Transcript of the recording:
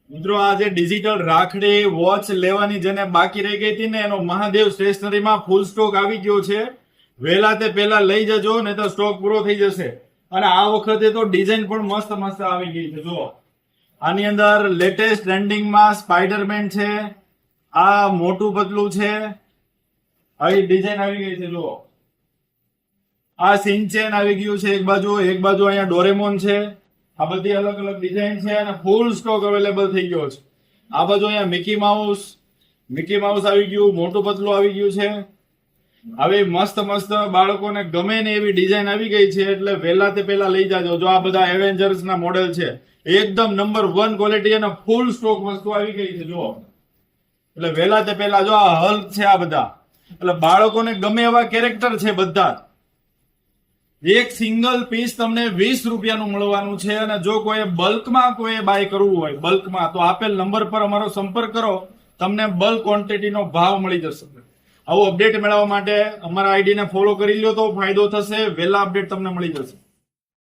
મિત્રો આ જે ડિજિટલ રાખડી વોચ લેવાની જેને બાકી રહી ગઈ હતી ને એનો મહાદેવ સ્ટેશનરીમાં ફૂલ સ્ટોક આવી ગયો છે. વહેલા તે પહેલા લઈ જજો નહીં તો સ્ટોક પૂરો થઈ જશે. અને આ વખતે તો ડિઝાઇન પણ મસ્ત મસ્ત આવી ગઈ છે. જુઓ આની અંદર લેટેસ્ટ ટ્રેન્ડિંગમાં સ્પાઈડરમેન છે, આ મોટું પતલું છે, આવી ડિઝાઇન આવી ગઈ છે. જુઓ આ સિંચેન આવી ગયું છે એક બાજુ અહીંયા ડોરેમોન છે. આ બધી અલગ અલગ ડિઝાઇન છે અને ફૂલ સ્ટોક અવેલેબલ થઈ ગયો છે. આ બાજુ અહીંયા મિકી માઉસ આવી ગયું, મોટું પતલું આવી ગયું છે. આવી મસ્ત મસ્ત બાળકોને ગમે ને એવી ડિઝાઇન આવી ગઈ છે એટલે વહેલા તે પહેલા લઈ જાજો. જો આ બધા એવેન્જર્સ ના મોડેલ છે, એકદમ નંબર 1 ક્વોલિટી અને ફૂલ સ્ટોક વસ્તુ આવી ગઈ છે. જો એટલે વહેલા તે પહેલા જો આ હલ્ક છે, આ બધા એટલે બાળકોને ગમે એવા કેરેક્ટર છે બધા. એક સિંગલ પીસ તમને 20 રૂપિયાનું મળવાનું છે. અને જો કોઈ બલ્કમાં કોઈ બાય કરવું હોય બલ્કમાં તો આપેલ નંબર પર અમારો સંપર્ક કરો, તમને બલ્ક ક્વોન્ટિટીનો ભાવ મળી જશે. આવું અપડેટ મેળવવા માટે અમારા આઈડીને ફોલો કરી લો તો ફાયદો થશે. વહેલા અપડેટ તમને મળી જશે.